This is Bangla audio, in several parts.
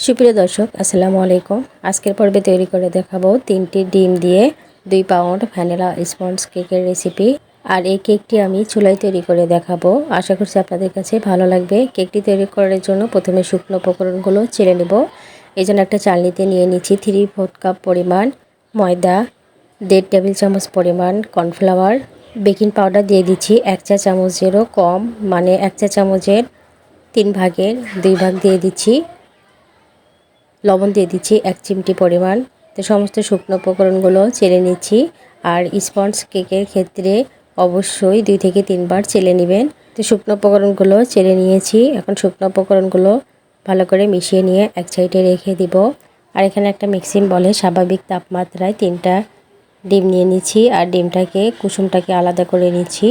সুপ্রিয় দর্শক, আসসালামু আলাইকুম। আজকের পর্বে তৈরি করে দেখাবো 3টি ডিম দিয়ে 2 পাউন্ড ভ্যানিলা স্পঞ্জ কেকের রেসিপি। আর এই কেকটি আমি চুলায় তৈরি করে দেখাবো। আশা করছি আপনাদের কাছে ভালো লাগবে। কেকটি তৈরি করার জন্য প্রথমে শুকনো উপকরণগুলো চেলে নেব। এই জন্য একটা চালনিতে নিয়ে নিচ্ছি 3/4 কাপ পরিমাণ ময়দা, 1.5 টেবিল চামচ পরিমাণ কর্নফ্লাওয়ার, বেকিং পাউডার দিয়ে দিচ্ছি 1 চা চামচেরও কম, মানে 1 চা চামচের 3 ভাগের 2 ভাগ দিয়ে দিচ্ছি। লবণ দিয়ে দিচ্ছি 1 চিমটি পরিমাণ। তো সমস্ত শুকনো উপকরণগুলো চেলে নিচ্ছি। আর স্পঞ্জ কেকের ক্ষেত্রে অবশ্যই 2 থেকে 3 বার চেলে নেবেন। তো শুকনো উপকরণগুলো চেলে নিয়েছি। এখন শুকনো উপকরণগুলো ভালো করে মিশিয়ে নিয়ে এক সাইডে রেখে দিব। আর এখানে একটা মিক্সিং বলে স্বাভাবিক তাপমাত্রায় 3টা ডিম নিয়ে নিচ্ছি। আর ডিমটাকে কুসুমটাকে আলাদা করে নিচ্ছি।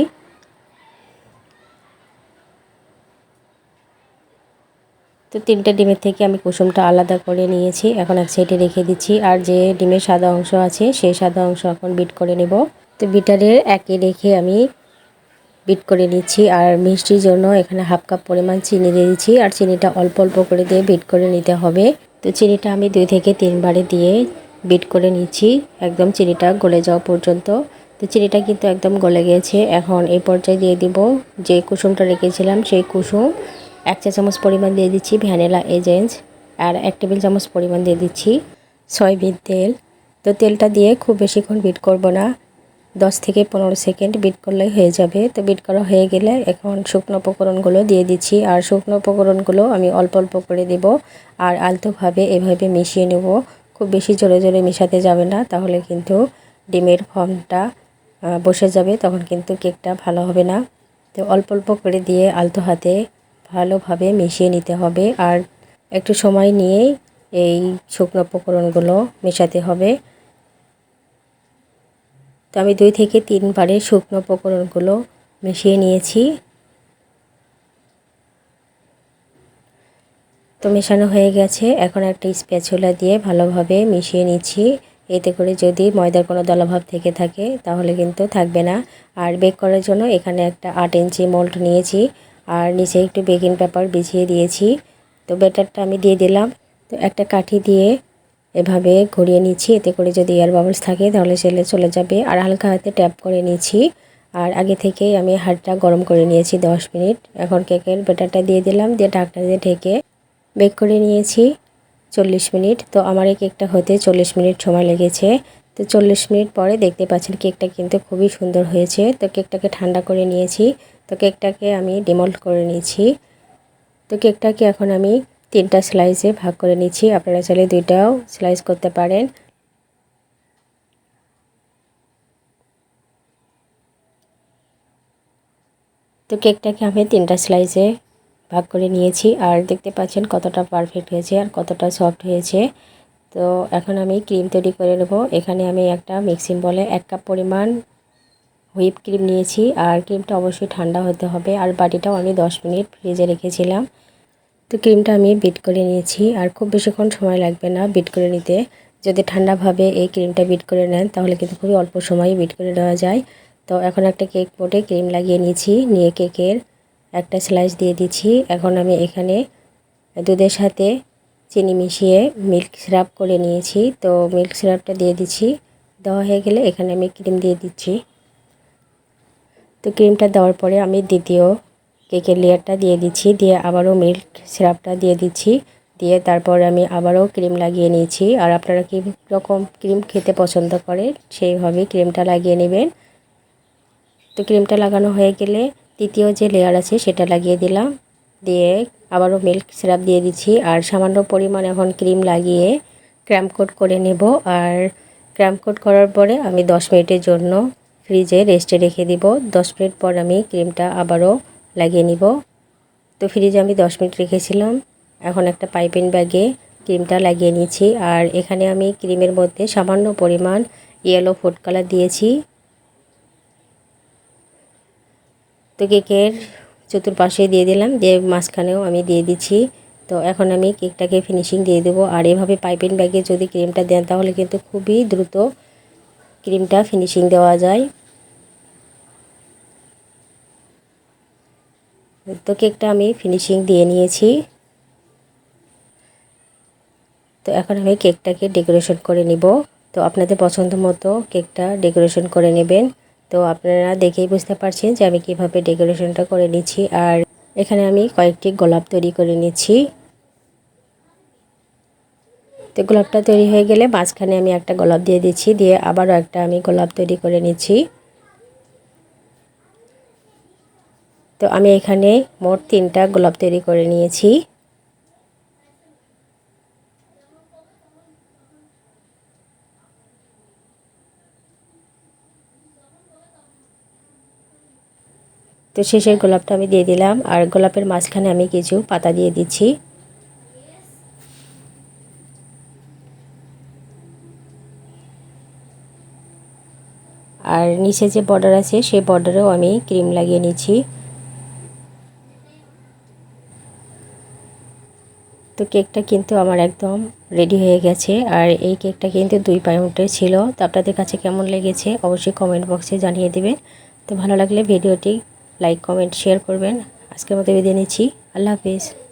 তো 3টে ডিমের থেকে আমি কুসুমটা আলাদা করে নিয়েছি। এখন এক সাইডে রেখে দিচ্ছি। আর যে ডিমের সাদা অংশ আছে সেই সাদা অংশ এখন বিট করে নেব। তো বিটারের একে রেখে আমি বিট করে নিচ্ছি। আর মিষ্টির জন্য এখানে হাফ কাপ পরিমাণ চিনি দিয়ে দিচ্ছি। আর চিনিটা অল্প অল্প করে দিয়ে বিট করে নিতে হবে। তো চিনিটা আমি 2 থেকে 3 বারে দিয়ে বিট করে নিচ্ছি, একদম চিনিটা গলে যাওয়া পর্যন্ত। তো চিনিটা কিন্তু একদম গলে গেছে। এখন এই পর্যায়ে দিয়ে দিব যে কুসুমটা রেখেছিলাম সেই কুসুম। 1 চা চামচ পরিমাণ দিয়ে দিচ্ছি ভ্যানিলা এসেন্স। আর 1 টেবিল চামচ পরিমাণ দিয়ে দিচ্ছি সয়াবিন তেল। তো তেলটা দিয়ে খুব বেশিক্ষণ বিট করব না, 10 থেকে 15 সেকেন্ড বিট করলেই হয়ে যাবে। তো বিট করা হয়ে গেলে এখন শুকনো উপকরণগুলো দিয়ে দিচ্ছি। আর শুকনো উপকরণগুলো আমি অল্প অল্প করে দেব। আর আলতোভাবে এভাবে মিশিয়ে নেব। খুব বেশি জোরে জোরে মেশাতে যাবে না, তাহলে কিন্তু ডিমের ফর্মটা বসে যাবে, তখন কিন্তু কেকটা ভালো হবে না। তো অল্প অল্প করে দিয়ে আলতো হাতে ভালোভাবে মিশিয়ে নিতে হবে। আর একটু সময় নিয়ে এই শুকনো উপকরণগুলো মেশাতে হবে। তো আমি 2 থেকে 3 বারে শুকনো উপকরণগুলো মিশিয়ে নিয়েছি। তো মেশানো হয়ে গেছে। এখন একটা স্প্যাচুলা দিয়ে ভালোভাবে মিশিয়ে নিচ্ছি। এতে করে যদি ময়দার কোনো দলাভাব থেকে থাকে তাহলে কিন্তু থাকবে না। আর বেক করার জন্য এখানে একটা 8 ইঞ্চি মোল্ড নিয়েছি। আর নিচে একটু বেকিং পেপার বিছিয়ে দিয়েছি। তো ব্যাটারটা আমি দিয়ে দিলাম। তো একটা কাঠি দিয়ে এভাবে ঘুরিয়ে নিচ্ছি। এতে করে যদি এয়ার বাবলস থাকে তাহলে সেলে চলে যাবে। আর হালকা হাতে ট্যাপ করে নিচ্ছি। আর আগে থেকেই আমি হাতটা গরম করে নিয়েছি 10 মিনিট। এখন কেকের ব্যাটারটা দিয়ে দিলাম, দিয়ে ঢাকনা দিয়ে ঢেকে বেক করে নিয়েছি 40 মিনিট। তো আমার এই কেকটা হতে 40 মিনিট সময় লেগেছে। তো 40 মিনিট পরে দেখতে পাচ্ছেন কেকটা কিন্তু খুবই সুন্দর হয়েছে। তো কেকটাকে ঠান্ডা করে নিয়েছি। তো কেকটাকে আমি ডিমোল্ড করে নিয়েছি। তো কেকটাকে এখন আমি 3টা স্লাইসে ভাগ করে নিচ্ছি। আপনারা চাইলে 2টাও স্লাইস করতে পারেন। তো কেকটাকে আমি 3টা স্লাইসে ভাগ করে নিয়েছি। আর দেখতে পাচ্ছেন কতটা পারফেক্ট হয়েছে আর কতটা সফট হয়েছে। তো এখন আমি ক্রিম তৈরি করে নেব। এখানে আমি একটা মিক্সিং বলে 1 কাপ পরিমাণ হুইপ ক্রিম নিয়েছি। আর ক্রিমটা অবশ্যই ঠান্ডা হতে হবে। আর বাটিটাও আমি 10 মিনিট ফ্রিজে রেখেছিলাম। তো ক্রিমটা আমি বিট করে নিয়েছি। আর খুব বেশিক্ষণ সময় লাগবে না বিট করে নিতে। যদি ঠান্ডাভাবে এই ক্রিমটা বিট করে নেন তাহলে কিন্তু খুবই অল্প সময়ে বিট করে নেওয়া যায়। তো এখন একটা কেক বোর্ডে ক্রিম লাগিয়ে নিয়েছি, নিয়ে কেকের একটা স্লাইস দিয়ে দিচ্ছি। এখন আমি এখানে দুধের সাথে চিনি মিশিয়ে মিল্ক সিরাপ করে নিয়েছি। তো মিল্ক সিরাপটা দিয়ে দিচ্ছি। দেওয়া হয়ে গেলে এখানে আমি ক্রিম দিয়ে দিচ্ছি। তো ক্রিমটা দেওয়ার পরে আমি দ্বিতীয় কেকের লেয়ারটা দিয়ে দিচ্ছি, দিয়ে আবারও মিল্ক সিরাপটা দিয়ে দিচ্ছি, দিয়ে তারপর আমি আবারও ক্রিম লাগিয়ে নিয়েছি। আর আপনারা কী রকম ক্রিম খেতে পছন্দ করেন সেইভাবেই ক্রিমটা লাগিয়ে নেবেন। তো ক্রিমটা লাগানো হয়ে গেলে তৃতীয় যে লেয়ার আছে সেটা লাগিয়ে দিলাম, দিয়ে আবারও মিল্ক সিরাপ দিয়ে দিচ্ছি। আর সামান্য পরিমাণ এখন ক্রিম লাগিয়ে ক্র্যাম্প কোট করে নেব। আর ক্র্যাম্প কোট করার পরে আমি 10 মিনিটের জন্য ফ্রিজে রেস্টে রেখে দিব। 10 মিনিট পর আমি ক্রিমটা আবারও লাগিয়ে নিব। তো ফ্রিজে আমি 10 মিনিট রেখেছিলাম। এখন একটা পাইপিং ব্যাগে ক্রিমটা লাগিয়ে নিয়েছি। আর এখানে আমি ক্রিমের মধ্যে সামান্য পরিমাণ ইয়েলো ফুড কালার দিয়েছি। তো কেকের চতুর্পাশে দিয়ে দিলাম, দিয়ে মাঝখানেও আমি দিয়ে দিচ্ছি। তো এখন আমি কেকটাকে ফিনিশিং দিয়ে দেবো। আর এভাবে পাইপিং ব্যাগে যদি ক্রিমটা দেন তাহলে কিন্তু খুবই দ্রুত ক্রিমটা ফিনিশিং দেওয়া যায়। তো কেকটা আমি ফিনিশিং দিয়ে নিয়েছি। তো এখন আমি কেকটাকে ডেকোরেশন করে নিব। তো আপনাদের পছন্দ মতো কেকটা ডেকোরেশন করে নেবেন। তো আপনারা দেখেই বুঝতে পারছেন যে আমি কিভাবে ডেকোরেশনটা করে নিচ্ছি। আর এখানে আমি কয়েকটি গোলাপ তৈরি করে নিচ্ছি। তো গোলাপটা তৈরি হয়ে গেলে মাঝখানে আমি একটা গোলাপ দিয়ে দিচ্ছি, দিয়ে আবারও একটা আমি গোলাপ তৈরি করে নিচ্ছি। তো আমি এখানে মোট 3টা গোলাপ তৈরি করে নিয়েছি। তো শেষের গোলাপটা আমি দিয়ে দিলাম, আর গোলাপের মাঝখানে আমি কিছু পাতা দিয়ে দিচ্ছি। আর নিচে যে বর্ডার আছে সেই বর্ডারেও আমি ক্রিম লাগিয়ে নিচ্ছি। তো কেকটা কিন্তু আমার একদম রেডি হয়ে গেছে। আর এই কেকটা কিন্তু 2 পাউন্ডের ছিল। তো আপনাদের কাছে কেমন লেগেছে অবশ্যই কমেন্ট বক্সে জানিয়ে দিবেন। তো ভালো লাগলে ভিডিওটি লাইক, কমেন্ট, শেয়ার করবেন। আজকের মতো বিদায় নিচ্ছি। আল্লাহ হাফিজ।